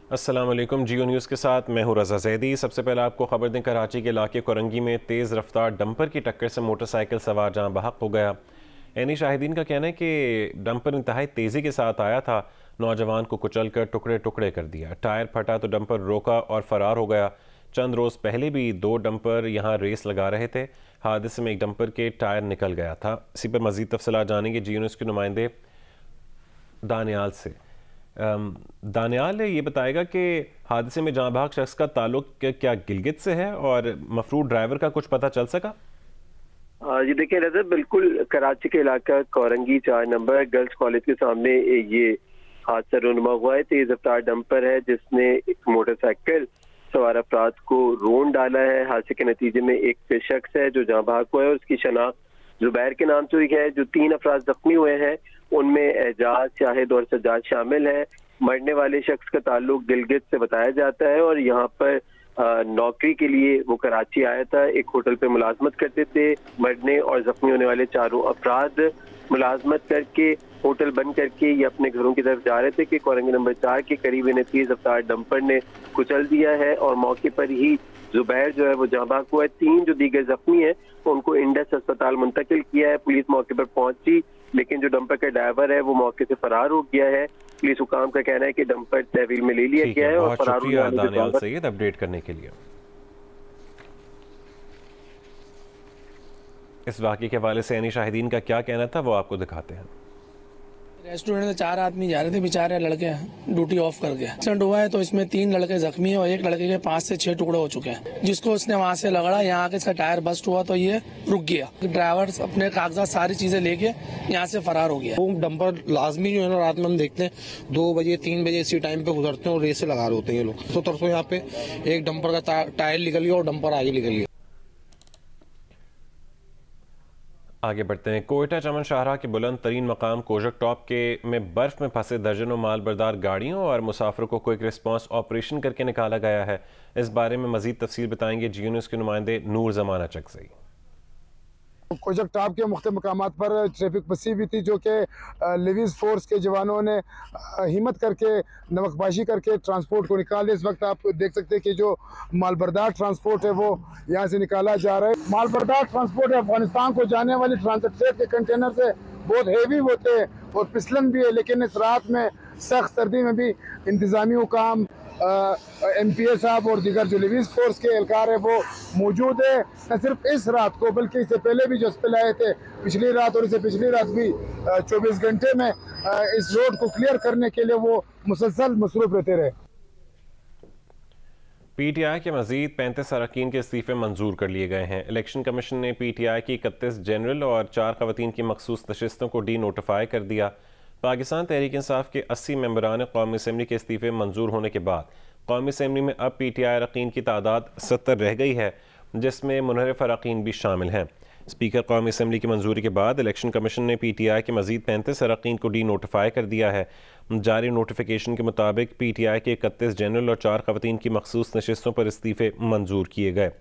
अस्सलाम वालेकुम। जियो न्यूज़ के साथ मैं हूं रज़ा ज़ैदी। सबसे पहले आपको खबर दें, कराची के इलाके कोरंगी में तेज़ रफ्तार डंपर की टक्कर से मोटरसाइकिल सवार जहां बहक हो गया। एनी शाहिदीन का कहना है कि डंपर इंतहाई तेज़ी के साथ आया था, नौजवान को कुचल कर टुकड़े टुकड़े कर दिया। टायर फटा तो डंपर रोका और फरार हो गया। चंद रोज़ पहले भी दो डंपर यहाँ रेस लगा रहे थे। हादसे में एक डंपर के टायर निकल गया था। इसी पर मज़ीद तफसीलात जानेंगे जियो न्यूज़ के नुमाइंदे दानियाल से। दानियाल ये बताएगा कि हादसे में जहाँ भाग शख्स का ताल्लुक क्या गिलगित से है और मफरूर ड्राइवर का कुछ पता चल सका? जी देखिए रज़ा, बिल्कुल कराची के इलाका कोरंगी 4 नंबर गर्ल्स कॉलेज के सामने ये हादसा रूनुमा हुआ है। तेज रफ्तार डंपर है जिसने एक मोटरसाइकिल सवार अफराद को रोन डाला है। हादसे के नतीजे में एक शख्स है जो जहाँ भाग हुआ है और उसकी शनाख्त जुबैर के नाम से हुई है। जो 3 अफराद जख्मी हुए हैं उनमें एजाज, शाहिद और सज्जाद शामिल है। मरने वाले शख्स का ताल्लुक गिलगित से बताया जाता है और यहाँ पर नौकरी के लिए वो कराची आया था। एक होटल पे मुलाजमत करते थे। मरने और जख्मी होने वाले चारों अफराद मुलाजमत करके होटल बंद करके ये अपने घरों की तरफ जा रहे थे कि कोरंगी नंबर 4 के करीब इन्हें तेज रफ्तार डंपर ने कुचल दिया है और मौके पर ही जुबैर जो है वो जाँ बहक हुआ है। 3 जो दीगर जख्मी है उनको इंडस अस्पताल मुंतकिल किया है। पुलिस मौके पर पहुंची लेकिन जो डंपर का ड्राइवर है वो मौके से फरार हो गया है। पुलिस हुकाम का कहना है कि डंपर तहवील में ले लिया गया है और बहुत फरार होने शुक्रिया वाले दानियाल सैयद अपडेट करने के लिए। इस वाक़े के हवाले से एनी शाहिदीन का क्या कहना था वो आपको दिखाते हैं। रेस्टोरेंट में 4 आदमी जा रहे थे, बेचारे लड़के ड्यूटी ऑफ कर गए। एक्सीडेंट हुआ है तो इसमें 3 लड़के जख्मी हैं और एक लड़के के 5 से 6 टुकड़े हो चुके हैं। जिसको उसने वहां से लगड़ा, यहाँ आके इसका टायर बस्ट हुआ तो ये रुक गया। ड्राइवर अपने कागजात सारी चीजें लेके यहाँ से फरार हो गया। वो डंपर लाजमी जो है ना, रात में हम देखते हैं 2 बजे 3 बजे इसी टाइम पे गुजरते हैं और रेस लगा रहे होते हैं ये लोग। तो तरसों यहाँ पे एक डंपर का टायर निकल गया और डंपर आगे निकल गया। आगे बढ़ते हैं। कोयटा चमन शाहराह के बुलंद तरीन मकाम कोजक टॉप के में बर्फ में फंसे दर्जनों माल बरदार गाड़ियों और मुसाफिरों को क्विक रिस्पांस ऑपरेशन करके निकाला गया है। इस बारे में मजीद तफसील बताएंगे जियो न्यूज़ के नुमाइंदे नूर जमाना चकसई। कोजक टॉप के मुख्तलिफ मकामात पर ट्रैफिक फंसी हुई थी जो कि लिविस फोर्स के जवानों ने हिम्मत करके नमकबाजी करके ट्रांसपोर्ट को निकाल दिया। इस वक्त आप देख सकते हैं कि जो मालबरदार ट्रांसपोर्ट है वो यहाँ से निकाला जा रहा है। मालबरदार ट्रांसपोर्ट अफगानिस्तान को जाने वाली ट्रांसपोर्ट के कंटेनर से बहुत हेवी होते हैं और फिसलन भी है, लेकिन इस रात में सख्त सर्दी में भी इंतजामी हुकाम MPA साहब और दीगर जो लिविस फोर्स के एहलकार है वो मौजूद है। न सिर्फ इस रात को बल्कि इससे पहले भी जो स्पेल आए थे पिछली रात और इससे पिछली रात भी 24 घंटे में इस रोड को क्लियर करने के लिए वो मुसलसल मसरूफ रहते रहे। PTI के मजीद 35 अरकान के इस्तीफे मंजूर कर लिए गए हैं। इलेक्शन कमीशन ने PTI की 31 जनरल और 4 खवातीन की मखसूस नशिस्तों को डी नोटिफाई कर दिया। पाकिस्तान तहरीक इंसाफ के 80 मेंबरान कौमी असम्बली के इस्तीफे मंजूर होने के बाद कौमी असम्बली में अब PTI अरकान की तादाद 70 रह गई है, जिसमें मुनहरिफ अरकान भी शामिल हैं। स्पीकर कौमी असम्बली की मंजूरी के बाद इलेक्शन कमीशन ने PTI के मजीद 35 अरकान को डी नोटिफाई कर दिया है। जारी नोटिफिकेशन के मुताबिक PTI के 31 जनरल और 4 खवातीन की मखसूस नशिस्तों पर इस्तीफे मंजूर किए गए।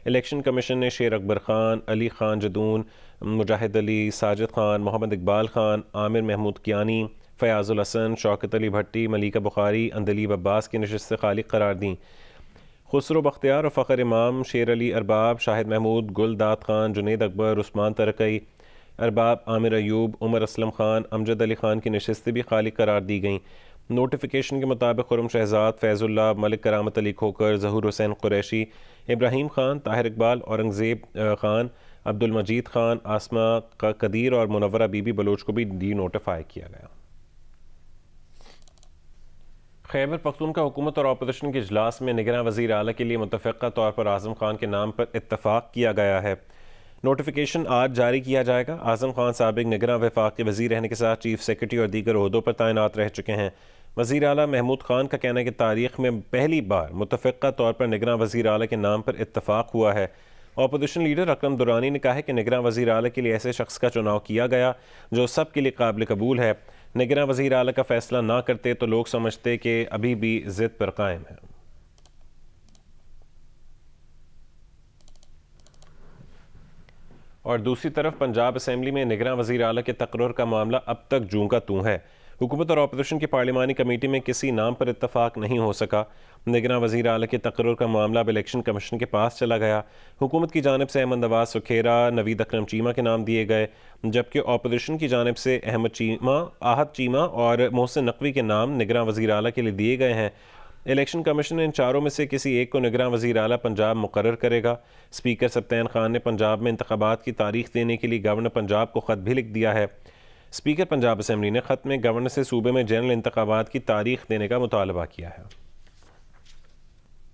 इलेक्शन कमीशन ने शेर अकबर खान, अली खान जदून, मुजाहिद अली, साजिद खान, मोहम्मद इकबाल खान, आमिर महमूद कियानी, फ़याज़ुल हसन, शौकत अली भट्टी, मलिका बुखारी, अंदलीब अब्बास की नशिस्त खाली करार दी। खुसरो बख्तियार और फ़खर इमाम, शेर अली अरबाब, शाहिद महमूद, गुलदात खान, जुनेद अकबर, उस्मान तरकई अरबाब, आमिर अयूब, उमर असलम खान, अमजद अली खान की नशिस्तें भी खाली करार दी गईं। नोटिफिकेशन के मुताबिक खुरम शहजाद, फैज़ुल्लाह, मलिक करामत अली खोकर, ज़हूर हुसैन कुरैशी, इब्राहिम खान, ताहिर इकबाल, औरंगज़ेब खान, अब्दुल मजीद खान, आसमा कदीर और मुनव्वरा बीबी बलोच को भी डी नोटिफाई किया गया। खैबर पख्तूनख्वा हुकूमत और अपोजिशन के इजलास में निगरान वज़ीर आला के लिए मुतफ़क़ा तौर पर आज़म खान के नाम पर इत्तफ़ाक़ किया गया है। नोटिफिकेशन आज जारी किया जाएगा। आज़म खान साबिक़ निगरान वफाक़ी वज़ीर रहने के साथ चीफ सेक्रेटरी और दीगर ओहदों पर तैनात रह चुके हैं। वज़ीर आला महमूद खान का कहना है कि तारीख़ में पहली बार मुतफ़क़ा तौर पर निगरान वज़ीर आला के नाम पर इत्तफ़ाक़ हुआ है। अपोजिशन लीडर अकरम दुरानी ने कहा है कि निगरान वज़ीर आला के लिए ऐसे शख्स का चुनाव किया गया जो सब के लिए काबिल कबूल है। निगरान वज़ीर आला का फैसला ना करते तो लोग समझते कि अभी भी ज़िद पर कायम है। और दूसरी तरफ पंजाब असम्बली में निगरान वज़ीर आला के तकर्रुर का मामला अब तक जूं का तूं है। हुकूमत और अपोजिशन की पार्लिमानी कमेटी में किसी नाम पर इत्तफाक नहीं हो सका। निगरान वज़ीर आला के तकर्रुर का मामला अब इलेक्शन कमीशन के पास चला गया। हुकूमत की जानिब से अहमद नवाज सुखेरा, नवीद अकरम चीमा के नाम दिए गए, जबकि अपोजिशन की जानिब से आहत चीमा और मोहसिन नकवी के नाम निगरान वज़ीर आला के लिए दिए गए हैं। इलेक्शन कमीशन इन चारों में से किसी एक को निगरान वज़ीर आला पंजाब मुकर्रर करेगा। स्पीकर सब्तैन खान ने पंजाब में इंतखाबात की तारीख देने के लिए गवर्नर पंजाब को ख़त भी लिख दिया है। स्पीकर पंजाब असम्बली ने ख़त में गवर्नर से सूबे में जनरल इंतखाबात की तारीख देने का मुतालबा किया है।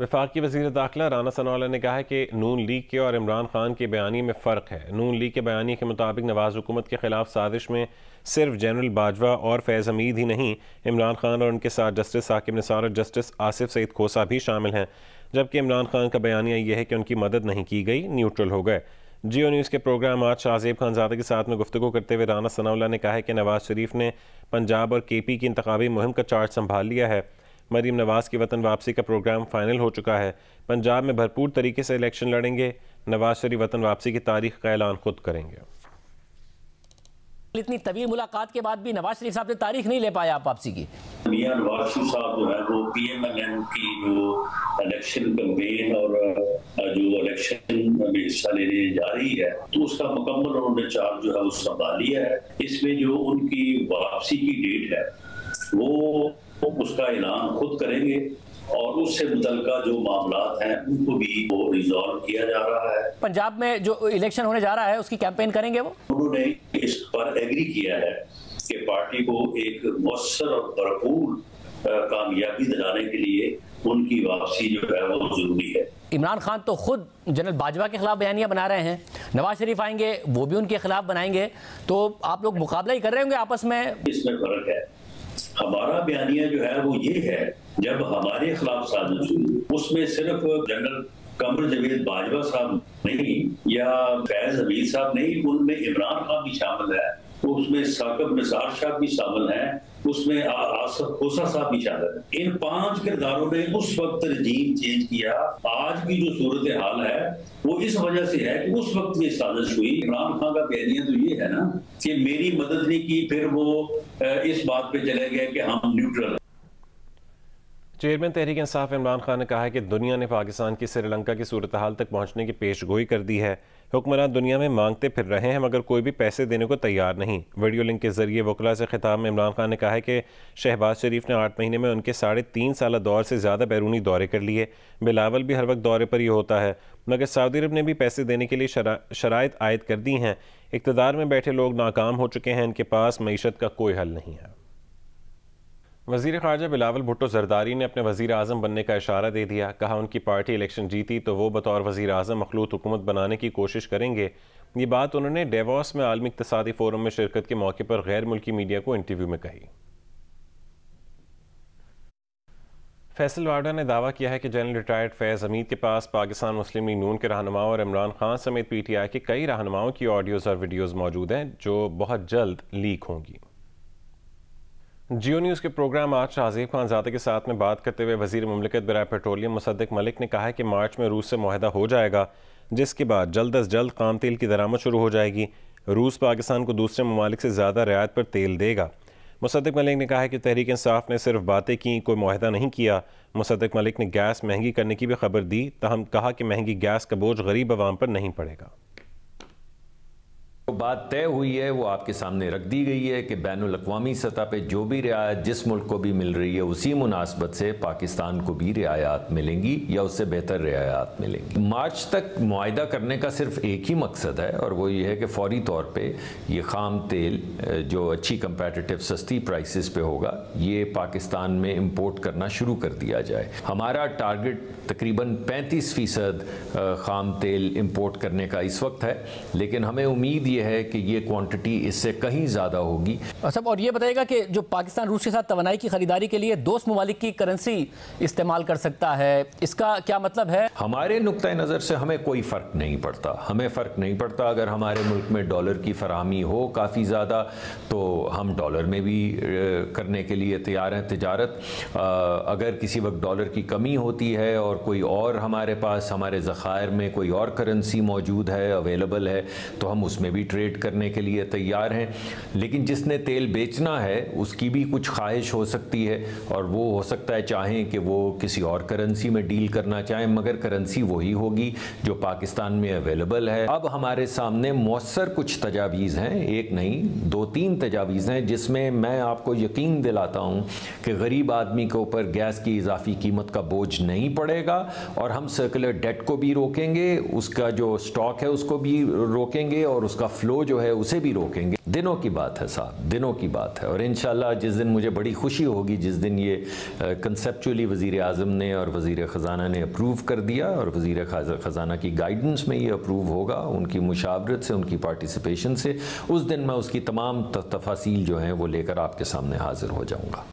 वफाकी वज़ीर दाखिला राना सनाउल्लाह ने कहा है कि नून लीग के और इमरान खान के बयानी में फ़र्क है। नून लीग के बयानी के मुताबिक नवाज हुकूमत के खिलाफ साजिश में सिर्फ जनरल बाजवा और फैज़ हमीद ही नहीं, इमरान खान और उनके साथ जस्टिस साकिब निसार और जस्टिस आसिफ सईद खोसा भी शामिल हैं। जबकि इमरान खान का बयानिया यह है कि उनकी मदद नहीं की गई, न्यूट्रल हो गए। जियो न्यूज़ के प्रोग्राम आज शाहजेब खानजादा के साथ में गुफ्तगू करते हुए राना सनाउल्लाह ने कहा है कि नवाज शरीफ ने पंजाब और KP की इंतखाबी मुहिम का चार्ज संभाल लिया है। मरीम नवाज की वतन वापसी का प्रोग्राम फाइनल हो चुका है। पंजाब में भरपूर तरीके से इलेक्शन लड़ेंगे। नवाज शरीफ वतन वापसी की तारीख का ऐलान खुद करेंगे। इतनी तवील मुलाकात के बाद भी नवाज शरीफ साहब ने तारीख नहीं ले पाया आप वापसी की। मियां नवाज शरीफ साहब जो है वो PMLN की जो इलेक्शन कैंपेन और जो इलेक्शन में हिस्सा लेने जा रही है तो उसका मुकम्मल उन्होंने चार्ज जो है वो संभाल लिया है। इसमें जो उनकी वापसी की डेट है वो उसका ऐलान खुद करेंगे और उससे मुतल्लिका जो मामलात हैं उनको भी वो रिजॉल्व किया जा रहा है। पंजाब में जो इलेक्शन होने जा रहा है उसकी कैंपेन करेंगे वो। उन्होंने इस पर एग्री किया है कि पार्टी को एक मुअस्सर और भरपूर कामयाबी दिलाने के लिए उनकी वापसी जो है वो जरूरी है। इमरान खान तो खुद जनरल बाजवा के खिलाफ बयानियां बना रहे हैं, नवाज शरीफ आएंगे वो भी उनके खिलाफ बनाएंगे, तो आप लोग मुकाबला ही कर रहे होंगे आपस में। इसमें फर्क है, हमारा बयानिया जो है वो ये है जब हमारे खिलाफ साजिश हुई उसमें सिर्फ जनरल कमर जवेद बाजवा साहब नहीं या फैज हमीद साहब नहीं, उनमें इमरान खान भी शामिल है, उसमें साकिब निसार साहब भी शामिल हैं, उसमें आसिफ खोसा साहब भी शामिल है। इन 5 किरदारों ने उस वक्त रजीम चेंज किया। आज की जो सूरत हाल है वो इस वजह से है कि उस वक्त ये साजिश हुई। इमरान खान का बयानिया तो ये है ना कि मेरी मदद नहीं की, फिर वो इस बात पे चले गए कि हम न्यूट्रल। चेयरमैन तहरीक इंसाफ इमरान खान ने कहा है कि दुनिया ने पाकिस्तान की श्रीलंका की सूरत हाल तक पहुँचने की पेशगोई कर दी है। हुक्मरान दुनिया में मांगते फिर रहे हैं मगर कोई भी पैसे देने को तैयार नहीं। वीडियो लिंक के जरिए वकला से खिताब में इमरान खान ने कहा है कि शहबाज शरीफ ने 8 महीने में उनके 3.5 साल दौर से ज़्यादा बैरूनी दौरे कर लिए। बिलावल भी हर वक्त दौरे पर ही होता है, मगर सऊदी अरब ने भी पैसे देने के लिए शराइत आयद कर दी हैं। इक़्तिदार में बैठे लोग नाकाम हो चुके हैं, इनके पास मईशत का कोई हल नहीं है। वज़ीर ख़ारजा बिलावल भुट्टो ज़रदारी ने अपने वज़ीर आज़म बनने का इशारा दे दिया। कहा उनकी पार्टी इलेक्शन जीती तो वो बतौर वज़ीर आज़म मखलूत हुकूमत बनाने की कोशिश करेंगे। ये बात उन्होंने डेवोस में आलमी इक़्तिसादी फ़ोरम में शिरकत के मौके पर गैर मुल्की मीडिया को इंटरव्यू में कही। फैसल वाडा ने दावा किया है कि जनरल रिटायर्ड फैज़ हमीद के पास पाकिस्तान मुस्लिम लीग नून के रहनुमा और इमरान खान समेत PTI के कई रहनुमाओं की ऑडियोज़ और वीडियोज़ मौजूद हैं जो बहुत जल्द लीक होंगी। जियो न्यूज़ के प्रोग्राम आज शाहजेब खानजादा के साथ में बात करते हुए वज़ीर मुमलिकत बराए पेट्रोलियम मुसद्दिक मलिक ने कहा है कि मार्च में रूस से मुआहदा हो जाएगा, जिसके बाद जल्द अज जल्द खाम तेल की दरामद शुरू हो जाएगी। रूस पाकिस्तान को दूसरे ममालिक से ज़्यादा रियायत पर तेल देगा। मुसद्दिक मलिक ने कहा है कि तहरीक इंसाफ ने सिर्फ बातें की, कोई मुआहदा नहीं किया। मुसद्दिक मलिक ने गैस महंगी करने की भी खबर दी, तहम कहा कि महंगी गैस का बोझ गरीब अवाम पर नहीं पड़ेगा। जो बात तय हुई है वो आपके सामने रख दी गई है कि बैनुल-अक़वामी सतह पे जो भी रियायत जिस मुल्क को भी मिल रही है उसी मुनासबत से पाकिस्तान को भी रियायत मिलेंगी या उससे बेहतर रियायत मिलेंगी। मार्च तक मुआहदा करने का सिर्फ एक ही मकसद है और वो ये है कि फौरी तौर पे ये खाम तेल जो अच्छी कंपेटिटिव सस्ती प्राइसेस पे होगा ये पाकिस्तान में इम्पोर्ट करना शुरू कर दिया जाए। हमारा टारगेट तकरीबन 35% खाम तेल इम्पोर्ट करने का इस वक्त है, लेकिन हमें उम्मीद ये है कि ये क्वांटिटी इससे कहीं ज़्यादा होगी। अच्छा, और ये बताइएगा कि जो पाकिस्तान रूस के साथ तवानाई की खरीदारी के लिए दोस्त ममालिक की करेंसी इस्तेमाल कर सकता है, इसका क्या मतलब है? हमारे नुक्ता नज़र से हमें कोई फ़र्क नहीं पड़ता। हमें फ़र्क नहीं पड़ता अगर हमारे मुल्क में डॉलर की फराहमी हो काफ़ी ज़्यादा तो हम डॉलर में भी करने के लिए तैयार हैं तिजारत। अगर किसी वक्त डॉलर की कमी होती है और कोई और हमारे पास हमारे ज़खायर में कोई और करेंसी मौजूद है, अवेलेबल है, तो हम उसमें भी ट्रेड करने के लिए तैयार हैं, लेकिन जिसने तेल बेचना है उसकी भी कुछ ख्वाहिश हो सकती है और वो हो सकता है चाहें कि वो किसी और करेंसी में डील करना चाहें, मगर करेंसी वही होगी जो पाकिस्तान में अवेलेबल है। अब हमारे सामने मौसर कुछ तजावीज़ हैं, एक नहीं 2-3 तजावीज़ हैं, जिसमें मैं आपको यकीन दिलाता हूँ कि गरीब आदमी के ऊपर गैस की इजाफी कीमत का बोझ नहीं पड़ेगा और हम सर्कुलर डेट को भी रोकेंगे, उसका जो स्टॉक है उसको भी रोकेंगे और उसका फ्लो जो है उसे भी रोकेंगे। दिनों की बात है साहब, दिनों की बात है। और इंशाल्लाह जिस दिन मुझे बड़ी खुशी होगी जिस दिन ये कंसेप्चुअली वज़ीर आज़म ने और वज़ीर ख़जाना ने अप्रूव कर दिया और वज़ीर ख़जाना की गाइडेंस में ये अप्रूव होगा, उनकी मुशावरत से, उनकी पार्टिसिपेशन से, उस दिन मैं उसकी तमाम तफासील जो हैं वो लेकर आपके सामने हाजिर हो जाऊँगा।